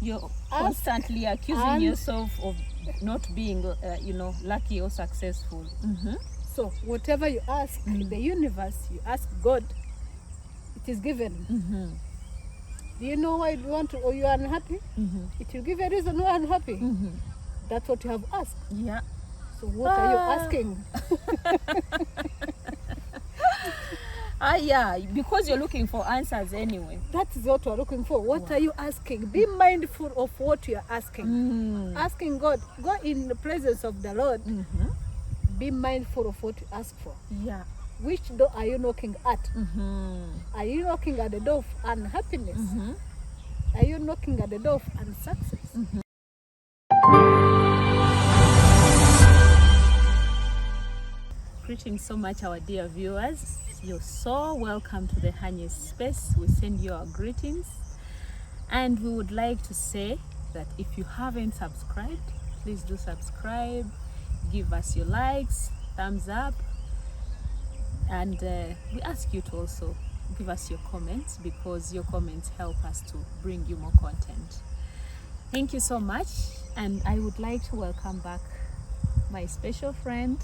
You're constantly accusing yourself of not being, lucky or successful. So whatever you ask the universe, you ask God, it is given. Do you know why you want to, or you are unhappy? It will give you a reason why you're unhappy. That's what you have asked. Yeah. So what are you asking? Yeah, because you're looking for answers anyway. That is what we're looking for. What are you asking? Be mindful of what you're asking. Asking God, go in the presence of the Lord. Be mindful of what you ask for. Yeah. Which door are you knocking at? Are you knocking at the door of unhappiness? Are you knocking at the door of unsuccess? Greetings so much, our dear viewers. You're so welcome to the Hagne Space. We send you our greetings. And we would like to say that if you haven't subscribed, please do subscribe. Give us your likes, thumbs up. And we ask you to also give us your comments, because your comments help us to bring you more content. Thank you so much. And I would like to welcome back my special friend.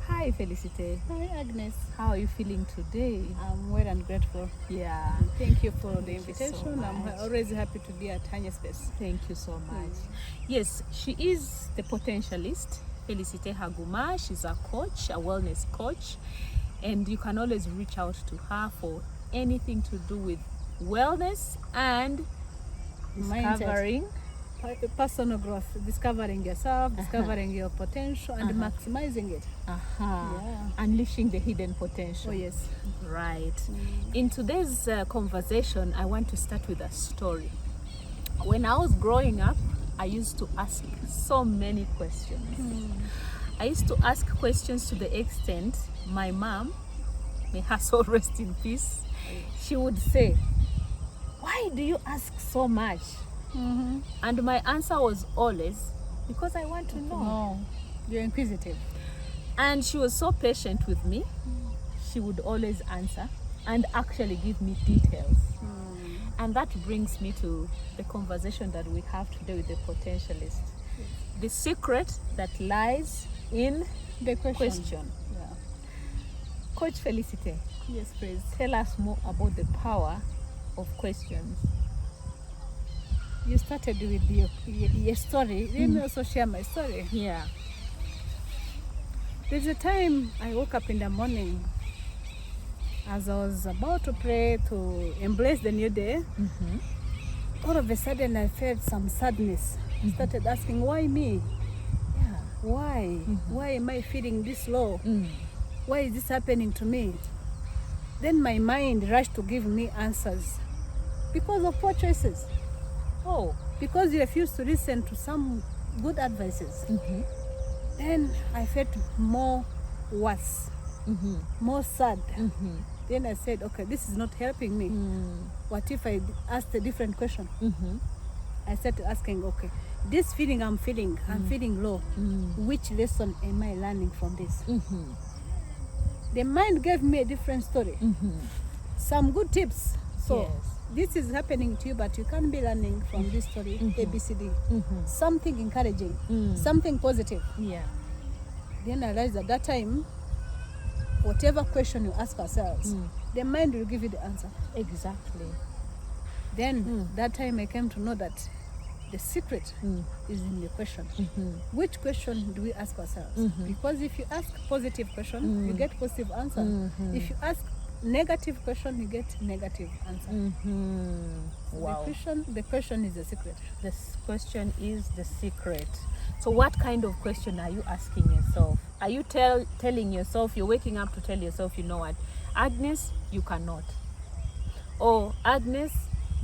Hi, Felicite. Hi, Agnes. How are you feeling today? I'm well and grateful. Yeah. And thank you for the invitation. So I'm always happy to be at Hagne Space. Thank you so much. Yes, she is the potentialist, Felicite Haguma. She's a coach, a wellness coach. And you can always reach out to her for anything to do with wellness and discovering personal growth, discovering yourself, discovering your potential, and maximizing it. Unleashing the hidden potential. Oh, yes. Right. In today's conversation, I want to start with a story. When I was growing up, I used to ask so many questions. I used to ask questions to the extent my mom, may her soul rest in peace, she would say, "Why do you ask so much?" And my answer was always, "Because I want to know." No, you're inquisitive. And she was so patient with me. She would always answer and actually give me details. And that brings me to the conversation that we have today with the potentialist. The secret that lies in The question. Yeah. Coach Felicite, Yes, please. tell us more about the power of questions. You started with your story. Let me also share my story. Yeah. There's a time I woke up in the morning as I was about to pray to embrace the new day. All of a sudden I felt some sadness. I started asking, why me? Yeah. Why? Why am I feeling this low? Why is this happening to me? Then my mind rushed to give me answers. Because of poor choices. Oh. Because you refused to listen to some good advices. Then I felt more worse, more sad. Then I said, okay, this is not helping me. What if I asked a different question? I started asking, okay, this feeling I'm feeling low. Which lesson am I learning from this? The mind gave me a different story. Some good tips. So this is happening to you, but you can be learning from this story, ABCD. Something encouraging, something positive. Yeah. Then I realized at that time, whatever question you ask ourselves, the mind will give you the answer. Exactly. Then that time I came to know that the secret is in the question. Which question do we ask ourselves? Because if you ask positive question, you get positive answer. If you ask negative question, you get negative answer. Wow. The question is the secret. This question is the secret. So what kind of question are you asking yourself? Are you telling yourself, you're waking up to tell yourself, you know what, Agnes, you cannot. Or Agnes,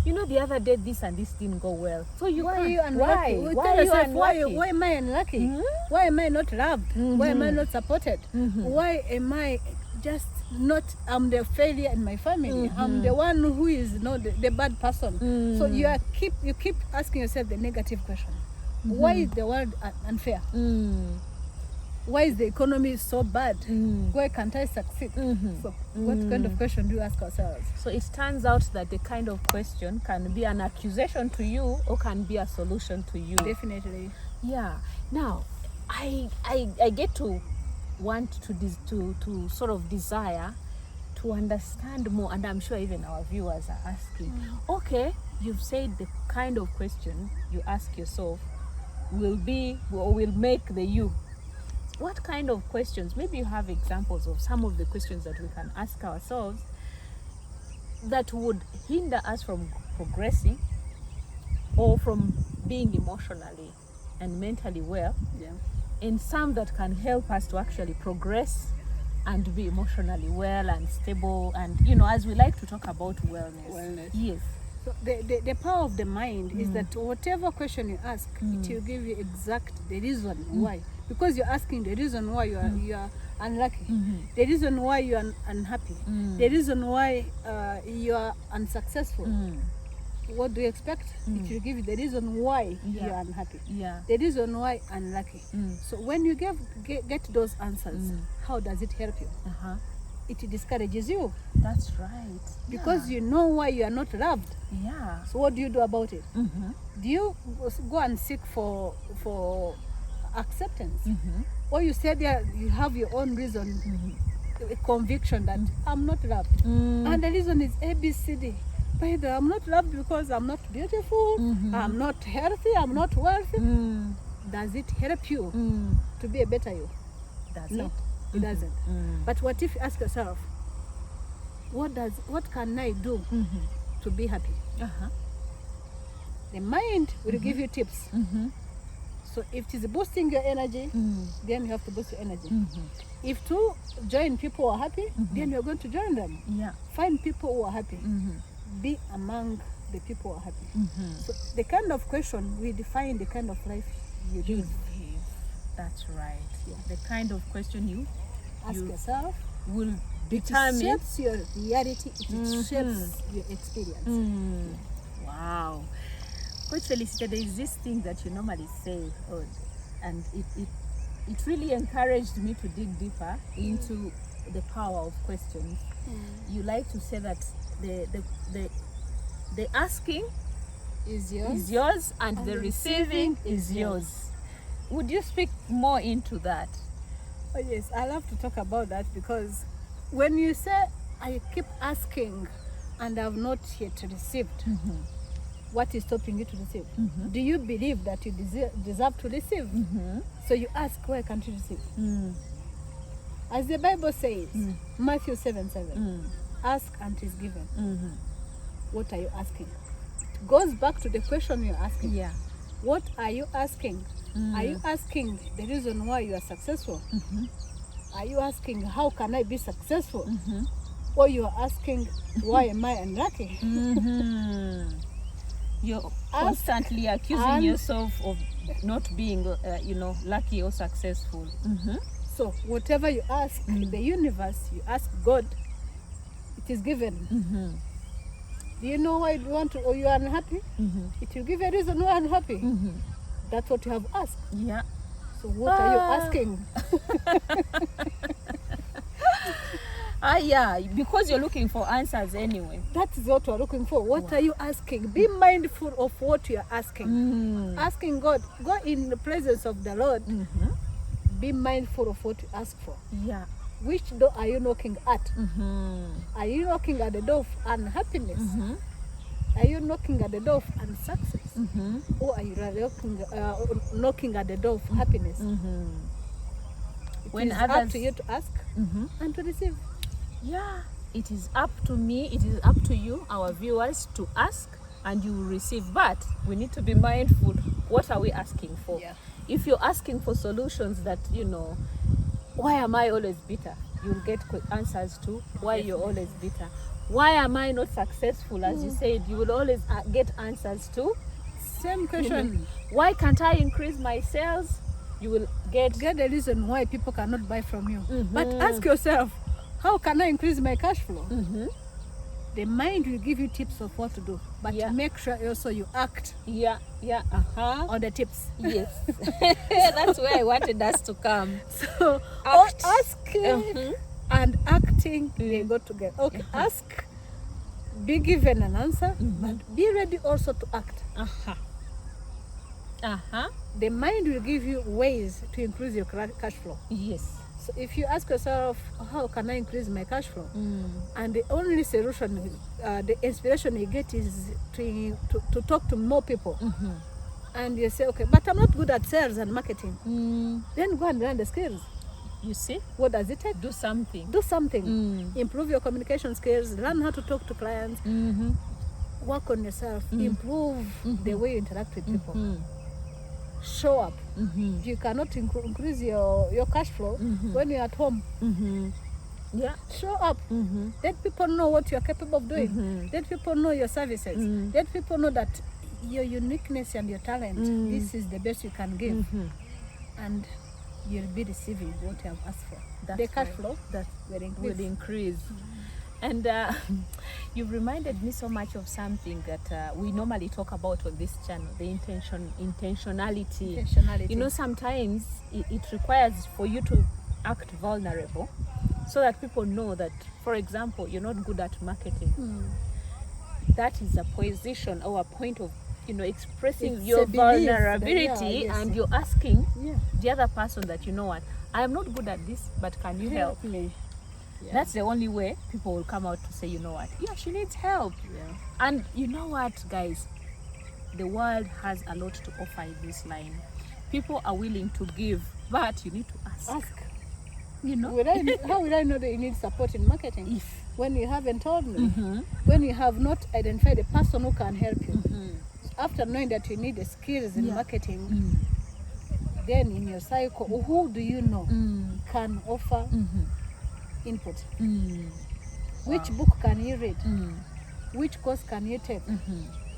you know the other day this and this didn't go well. So you Why can't. are you unlucky? Why are you unlucky? Why am I unlucky? Why am I not loved? Why am I not supported? Why am I just not, I'm the failure in my family. I'm the one who is not the bad person. So you keep asking yourself the negative question. Why is the world unfair? why is the economy so bad? Why can't I succeed? So what kind of question do you ask ourselves? So it turns out that the kind of question can be an accusation to you or can be a solution to you. Definitely. Yeah. Now, I get to want to sort of desire to understand more, and I'm sure even our viewers are asking, okay, you've said the kind of question you ask yourself will make the you. What kind of questions? Maybe you have examples of some of the questions that we can ask ourselves that would hinder us from progressing or from being emotionally and mentally well, and some that can help us to actually progress and be emotionally well and stable, and as we like to talk about wellness. Yes. So the power of the mind is that whatever question you ask, it will give you exact the reason why. Because you're asking the reason why you are unlucky, the reason why you are unhappy, the reason why you are unsuccessful. What do you expect? It will give you the reason why you are unhappy, the reason why unlucky. So when you get those answers, how does it help you? It discourages you. That's right. Because you know why you are not loved. Yeah. So what do you do about it? Do you go and seek for acceptance? Or you say there you have your own reason, a conviction that I'm not loved. And the reason is ABCD. By the way, I'm not loved because I'm not beautiful, I'm not healthy, I'm not wealthy. Does it help you to be a better you? No, it doesn't. But what if you ask yourself, what can I do to be happy? The mind will give you tips. So if it is boosting your energy, then you have to boost your energy. If to join people who are happy, then you're going to join them. Find people who are happy. Be among the people who are happy. So the kind of question will define the kind of life you live. That's right. The kind of question you ask yourself will determine. It shapes your reality. It shapes your experience. Wow. Coach Felicita, there is this thing that you normally say, and it really encouraged me to dig deeper into the power of questions. You like to say that the asking is yours and the receiving is yours. Would you speak more into that? Oh yes, I love to talk about that, because when you say I keep asking and I've not yet received, what is stopping you to receive? Do you believe that you deserve to receive? So you ask, why can't you receive? As the Bible says, Matthew 7:7, ask and it is given. What are you asking? It goes back to the question you're asking. What are you asking? Are you asking the reason why you are successful? Are you asking, how can I be successful? Or you are asking, why am I unlucky? You're constantly accusing yourself of not being, lucky or successful. So whatever you ask the universe, you ask God, it is given. Do you know why you want to, or you are unhappy? It will give a reason why you're unhappy. That's what you have asked. So what are you asking? Because you're looking for answers anyway. That is what we're looking for. What are you asking? Be mindful of what you are asking. Asking God, go in the presence of the Lord. Be mindful of what you ask for. Which door are you knocking at? Are you knocking at the door of unhappiness? Are you knocking at the door of unsuccess? Or are you knocking at the door of happiness? It is up to you to ask and to receive. It is up to me, it is up to you, our viewers, to ask and you will receive. But we need to be mindful, what are we asking for? If you're asking for solutions that, why am I always bitter? You'll get answers to why you're always bitter. Why am I not successful? As you said, you will always get answers to. Same question. Why can't I increase my sales? You will get the reason why people cannot buy from you. But ask yourself, how can I increase my cash flow? The mind will give you tips of what to do, but make sure also you act on the tips. Yes. That's where I wanted us to come. So Act. asking and acting, they go together. Okay, ask, be given an answer, but be ready also to act. The mind will give you ways to increase your cash flow. Yes. So if you ask yourself, how can I increase my cash flow? And the only solution, the inspiration you get is to talk to more people. And you say, okay, but I'm not good at sales and marketing. Then go and learn the skills. You see? What does it take? Do something. Do something. Improve your communication skills. Learn how to talk to clients. Work on yourself. Improve the way you interact with people. Show up. You cannot increase your cash flow when you're at home. Show up. Let people know what you're capable of doing. Let people know your services. Let people know that your uniqueness and your talent, this is the best you can give. And you'll be receiving what you have asked for. That's the cash right. flow that will increase. And you've reminded me so much of something that we normally talk about on this channel, the intentionality. You know, sometimes it requires for you to act vulnerable so that people know that, for example, you're not good at marketing. That is a position or a point of, you know, expressing your vulnerability, and you're asking the other person that, you know what, I am not good at this, but can you help me? That's the only way people will come out to say, you know what, she needs help. And you know what, guys, the world has a lot to offer in this line. People are willing to give, but you need to ask. You know, how will I know that you need support in marketing when you haven't told me? When you have not identified a person who can help you? After knowing that you need the skills in marketing, then in your cycle, who do you know can offer input? Which book can you read? Which course can you take?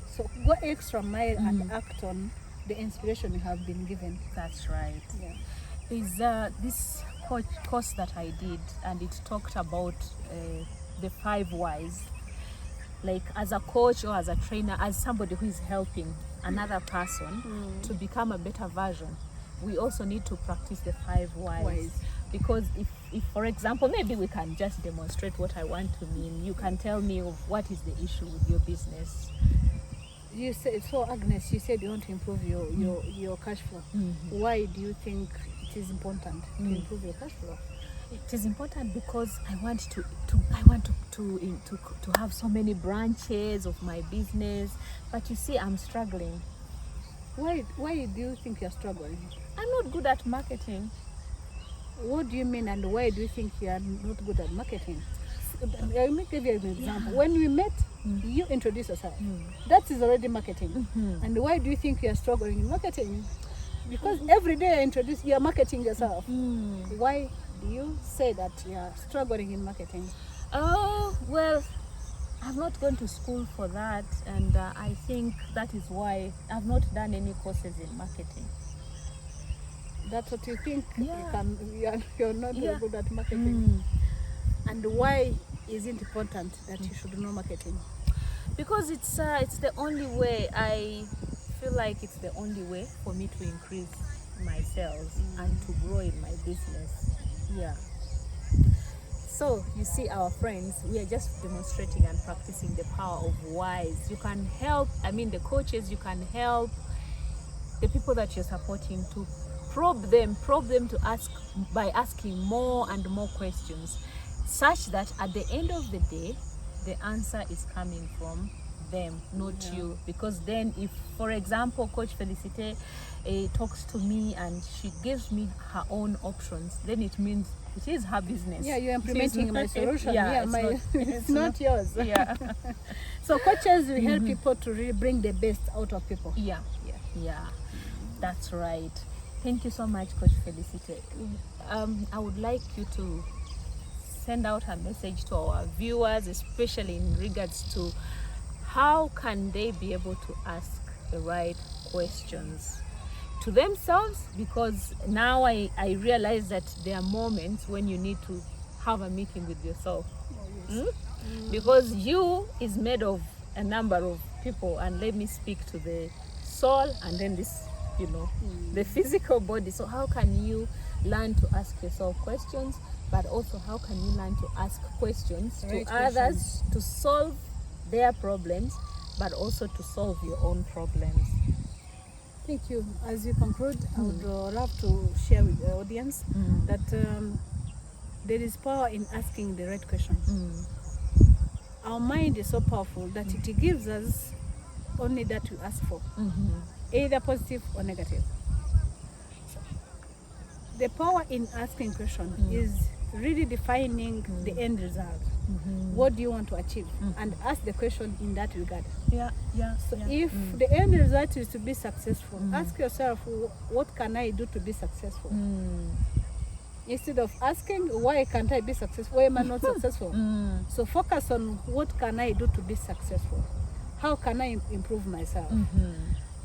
So go extra mile and act on the inspiration you have been given. That's right. There's this course that I did, and it talked about the 5 whys. Like, as a coach or as a trainer, as somebody who is helping another person to become a better version, we also need to practice the 5 whys. Because if for example, maybe we can just demonstrate what I want to mean. You can tell me of what is the issue with your business. You said, so Agnes, you said you want to improve your cash flow. Why do you think it is important to improve your cash flow? It is important because I want to have so many branches of my business, but you see, I'm struggling. Why do you think you're struggling? I'm not good at marketing. What do you mean, and why do you think you are not good at marketing? Let me give you an example. When we met, you introduced yourself. That is already marketing. And why do you think you are struggling in marketing? Because every day I introduce, you are marketing yourself. Why do you say that you are struggling in marketing? Oh, well, I've not gone to school for that, and I think that is why I've not done any courses in marketing. That's what you think? You're not very good at marketing. And why is it important that you should know marketing? Because it's the only way. I feel like it's the only way for me to increase my sales and to grow in my business. So you see, our friends, we are just demonstrating and practicing the power of whys. You can help, the coaches, you can help the people that you're supporting to probe them to ask by asking more and more questions, such that at the end of the day, the answer is coming from them, not you. Because then, if, for example, Coach Felicite talks to me and she gives me her own options, then it means it is her business. You're implementing my solution. It's not yours. So coaches will help people to really bring the best out of people. That's right. Thank you so much, Coach Felicite. I would like you to send out a message to our viewers, especially in regards to how can they be able to ask the right questions to themselves, because now I realize that there are moments when you need to have a meeting with yourself. because you is made of a number of people, and let me speak to the soul and then this, the physical body. So how can you learn to ask yourself questions, but also how can you learn to ask questions to others to solve their problems, but also to solve your own problems? Thank you. As you conclude, I would love to share with the audience that there is power in asking the right questions. Our mind is so powerful that it gives us only that we ask for, either positive or negative. So the power in asking questions is really defining the end result. What do you want to achieve? And ask the question in that regard. So if the end result is to be successful, ask yourself, what can I do to be successful? Instead of asking, why can't I be successful? Why am I not successful? So focus on what can I do to be successful? How can I improve myself?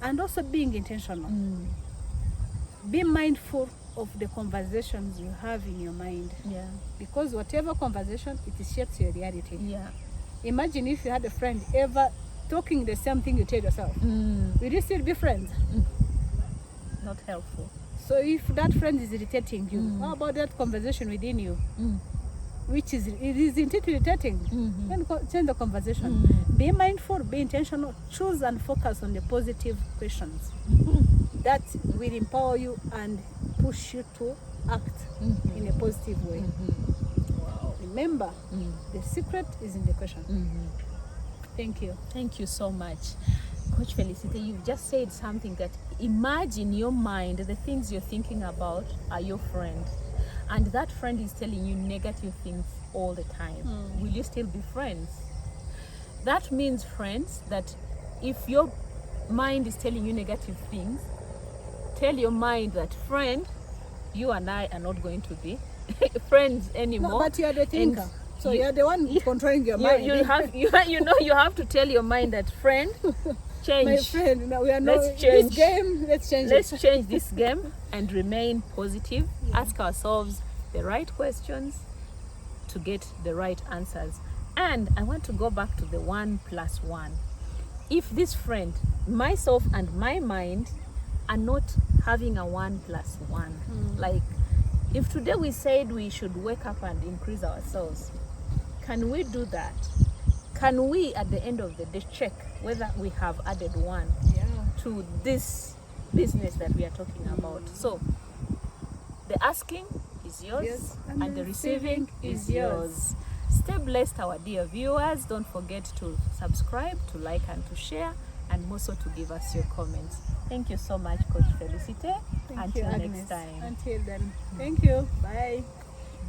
And also being intentional. Be mindful of the conversations you have in your mind. Because whatever conversation, it shapes your reality. Imagine if you had a friend ever talking the same thing you tell yourself. Will you still be friends? Not helpful. So if that friend is irritating you, how about that conversation within you? It is indeed irritating. Then change the conversation. Be mindful, be intentional, choose and focus on the positive questions. That will empower you and push you to act in a positive way. Remember, the secret is in the question. Thank you. Thank you so much. Coach Felicity, you've just said something that imagine your mind, the things you're thinking about are your friend. And that friend is telling you negative things all the time. Will you still be friends? That means, friends, that if your mind is telling you negative things, tell your mind that, friend, you and I are not going to be friends anymore. No, but you are the thinker. So you're the one controlling your mind. You have to tell your mind that, friend, change. My friend, no, we are not Let's change this game. Let's change Let's it. change this game and remain positive. Ask ourselves the right questions to get the right answers. And I want to go back to the 1+1. If this friend, myself and my mind, are not having a 1+1, like if today we said we should wake up and increase ourselves, can we do that? Can we at the end of the day check whether we have added 1 to this business that we are talking about? So the asking is yours, and the receiving is yours. Stay blessed, our dear viewers. Don't forget to subscribe, to like and to share, and also to give us your comments. Thank you so much, Coach Felicity. Thank you, Until Agnes. next time. Until then. Thank you. Bye.